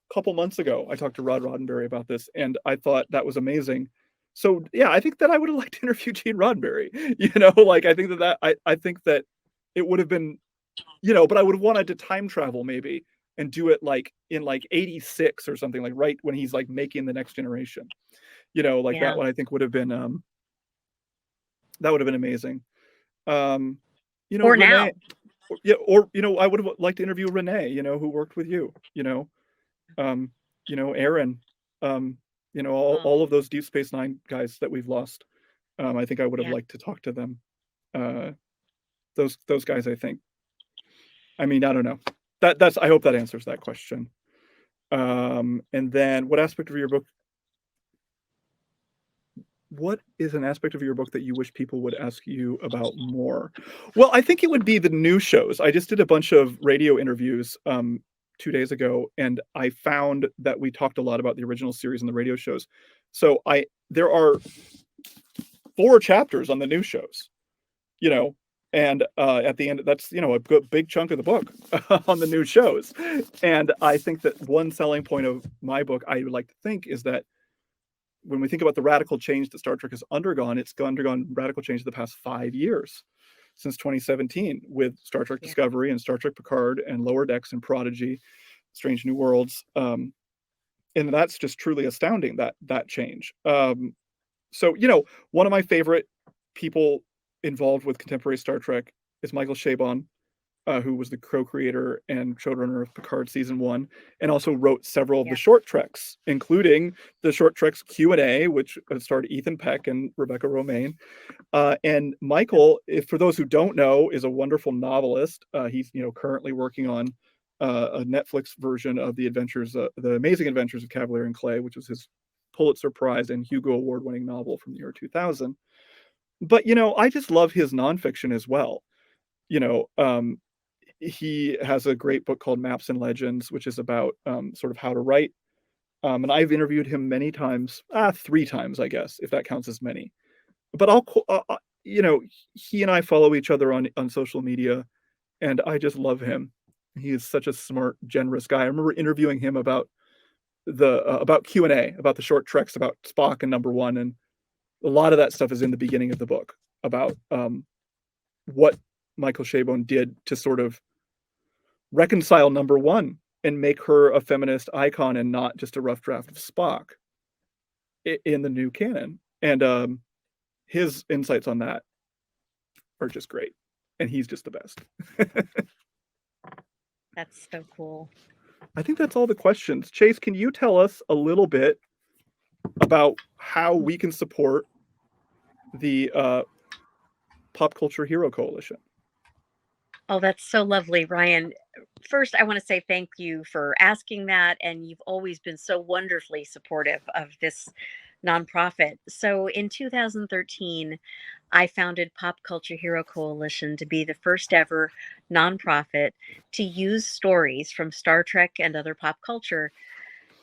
a couple months ago. I talked to Rod Roddenberry about this, and I thought that was amazing. So yeah, I think that I would have liked to interview Gene Roddenberry. I think that it would have been, but I would have wanted to time travel maybe and do it like in like 86 or something, like right when he's like making The Next Generation. That one I think would have been amazing. Or Renee, now. I would have liked to interview Renee, who worked with you, Aaron, all of those Deep Space Nine guys that we've lost. I think I would have liked to talk to them. Those guys, I think. I mean, I don't know. I hope that answers that question. And then what aspect of your book? What is an aspect of your book that you wish people would ask you about more? Well, I think it would be the new shows. I just did a bunch of radio interviews 2 days ago, and I found that we talked a lot about the original series and the radio shows. So there are 4 chapters on the new shows, and at the end, that's, a good big chunk of the book on the new shows. And I think that one selling point of my book, I would like to think, is that when we think about the radical change that Star Trek has undergone, it's undergone radical change in the past 5 years, since 2017, with Star Trek Discovery and Star Trek Picard and Lower Decks and Prodigy, Strange New Worlds. And that's just truly astounding, that change. So, one of my favorite people involved with contemporary Star Trek is Michael Chabon, who was the co-creator and showrunner of Picard season 1, and also wrote several of the short treks, including the short treks Q&A, which starred Ethan Peck and Rebecca Romaine. And Michael, for those who don't know, is a wonderful novelist. He's currently working on a Netflix version of the Amazing Adventures of Cavalier and Clay, which was his Pulitzer Prize and Hugo Award-winning novel from the year 2000. But, I just love his nonfiction as well. He has a great book called Maps and Legends, which is about sort of how to write. And I've interviewed him many times, 3 times, I guess, if that counts as many. But he and I follow each other on social media, and I just love him. He is such a smart, generous guy. I remember interviewing him about about Q&A, about the short treks about Spock and Number One, and a lot of that stuff is in the beginning of the book about what Michael Chabon did to sort of reconcile Number One and make her a feminist icon and not just a rough draft of Spock in the new canon. And his insights on that are just great. And he's just the best. That's so cool. I think that's all the questions. Chase, can you tell us a little bit about how we can support the Pop Culture Hero Coalition? Oh, that's so lovely, Ryan. First, I want to say thank you for asking that. And you've always been so wonderfully supportive of this nonprofit. So in 2013, I founded Pop Culture Hero Coalition to be the first ever nonprofit to use stories from Star Trek and other pop culture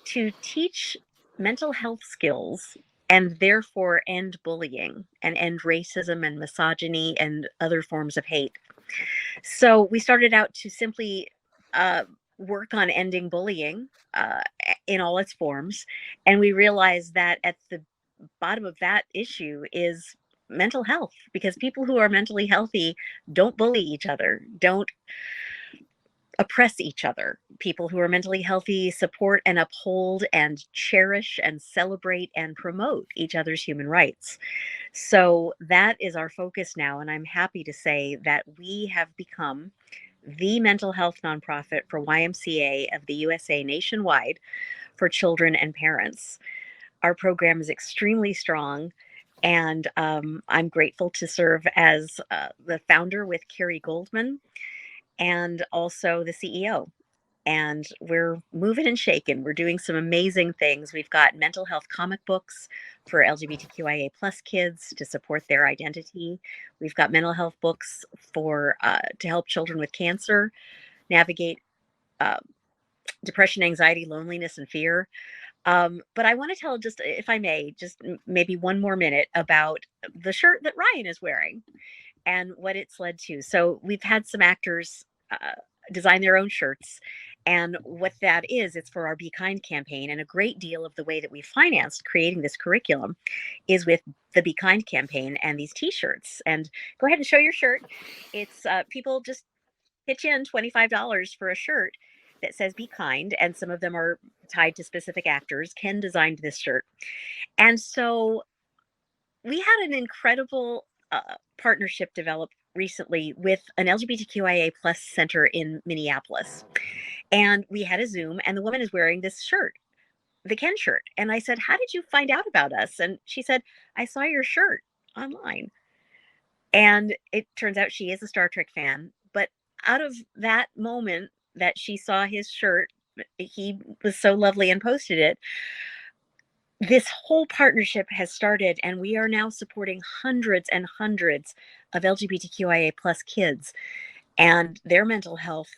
to teach mental health skills and therefore end bullying and end racism and misogyny and other forms of hate. So we started out to simply work on ending bullying in all its forms. And we realized that at the bottom of that issue is mental health, because people who are mentally healthy don't bully each other, don't oppress each other. People who are mentally healthy support and uphold and cherish and celebrate and promote each other's human rights. So that is our focus now. And I'm happy to say that we have become the mental health nonprofit for YMCA of the USA nationwide for children and parents. Our program is extremely strong, and I'm grateful to serve as the founder with Carrie Goldman and also the CEO. And we're moving and shaking. We're doing some amazing things. We've got mental health comic books for LGBTQIA plus kids to support their identity. We've got mental health books for to help children with cancer navigate depression, anxiety, loneliness, and fear. But I want to tell, just if I may, just maybe one more minute about the shirt that Ryan is wearing and what it's led to. So we've had some actors design their own shirts. And what that is, it's for our Be Kind campaign. And a great deal of the way that we financed creating this curriculum is with the Be Kind campaign and these t-shirts. And go ahead and show your shirt. It's people just pitch in $25 for a shirt that says Be Kind. And some of them are tied to specific actors. Ken designed this shirt. And so we had an incredible partnership developed recently with an LGBTQIA plus center in Minneapolis. And we had a Zoom, and the woman is wearing this shirt, the Ken shirt. And I said, how did you find out about us? And she said, I saw your shirt online. And it turns out she is a Star Trek fan. But out of that moment that she saw his shirt, he was so lovely and posted it. This whole partnership has started, and we are now supporting hundreds and hundreds of LGBTQIA plus kids and their mental health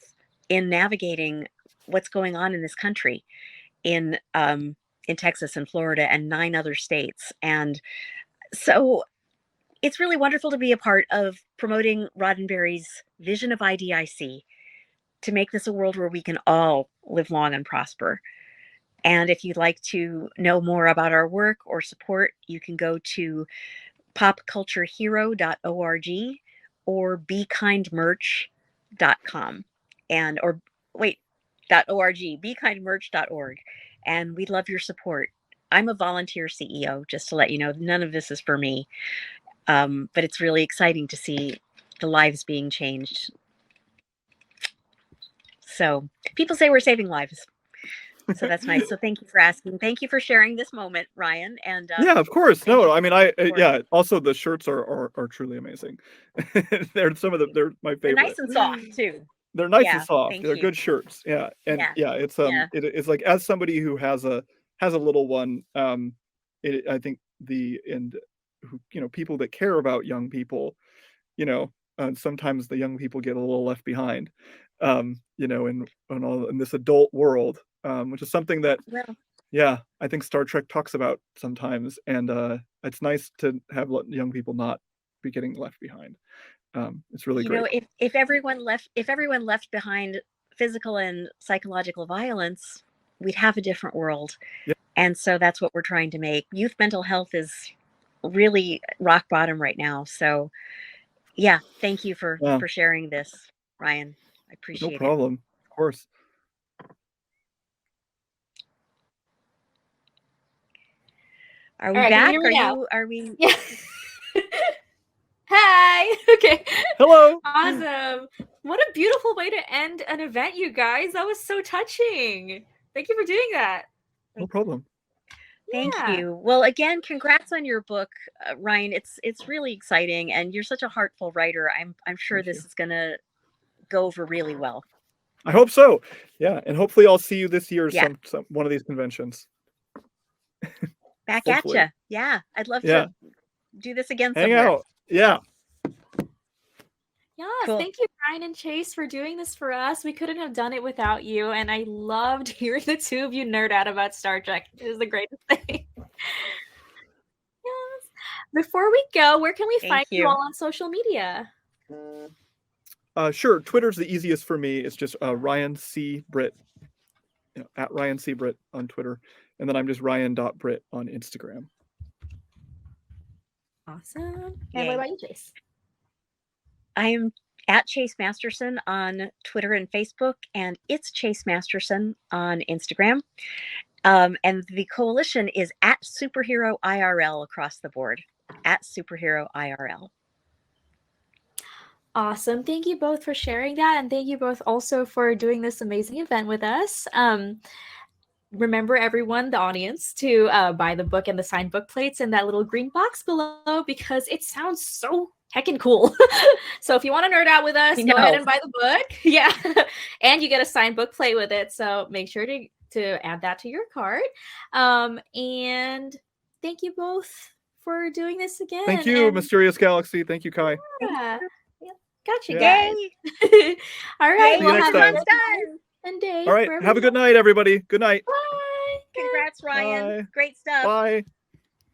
in navigating what's going on in this country, in Texas and Florida and 9 other states. And so it's really wonderful to be a part of promoting Roddenberry's vision of IDIC to make this a world where we can all live long and prosper. And if you'd like to know more about our work or support, you can go to popculturehero.org or bekindmerch.com .org, bekindmerch.org. And we'd love your support. I'm a volunteer CEO, just to let you know. None of this is for me. But it's really exciting to see the lives being changed. So people say we're saving lives. So that's nice. So thank you for asking. Thank you for sharing this moment, Ryan. And yeah, of course. No, I mean, yeah. Also, the shirts are truly amazing. They're my favorite. They're nice and soft too. they're nice Yeah, and soft. thank They're you. good shirts. Yeah. And Yeah. it's Yeah. it's like, as somebody who has a little one, I think who, people that care about young people, sometimes the young people get a little left behind, in this adult world, which is something that, Well, yeah, I think Star Trek talks about sometimes, and it's nice to have young people not be getting left behind. It's really great. if everyone left behind physical and psychological violence, we'd have a different world. Yeah. And so that's what we're trying to make. Youth mental health is really rock bottom right now. So yeah, thank you for Yeah. sharing this, Ryan. I No appreciate it. problem. Of course. Are we All right, can back? you hear me now? Are we? Yeah. Hi. Okay. Hello. Awesome. What a beautiful way to end an event, you guys. That was so touching. Thank you for doing that. No problem. Thank Yeah. you. Well, again, congrats on your book, Ryan. It's really exciting, and you're such a heartful writer. I'm sure Thank this you. is gonna go over really well. I hope so. Yeah, and hopefully I'll see you this year Yeah. some one of these conventions. Back at Hopefully. you. Yeah, I'd love Yeah. to do this again Hang somewhere. out. Yeah. Yes, Cool. thank you, Ryan and Chase, for doing this for us. We couldn't have done it without you, and I loved hearing the two of you nerd out about Star Trek. It was the greatest thing. Yes. Before we go, where can we Thank find you you. all on social media? Sure. Twitter's the easiest for me. It's just Ryan C. Britt, at Ryan C. Britt on Twitter, and then I'm just Ryan.Britt on Instagram. Awesome. And Yay. what about you, Chase? I am at Chase Masterson on Twitter and Facebook, and it's Chase Masterson on Instagram. And the coalition is at Superhero IRL across the board. At Superhero IRL. Awesome. Thank you both for sharing that. And thank you both also for doing this amazing event with us. Remember, everyone, the audience, to buy the book and the signed book plates in that little green box below, because it sounds so heckin' cool. So if you want to nerd out with us, go ahead and buy the book. Yeah. And you get a signed book plate with it. So make sure to add that to your cart. And thank you both for doing this again. Thank you, and Mysterious Galaxy. Thank you, Kai. yeah. Gotcha, Yeah. guys. All right. See you next have time. a good time. And Dave. All right. Have a good night, everybody. Good night. Bye. Congrats, Ryan. Bye. Great stuff. Bye.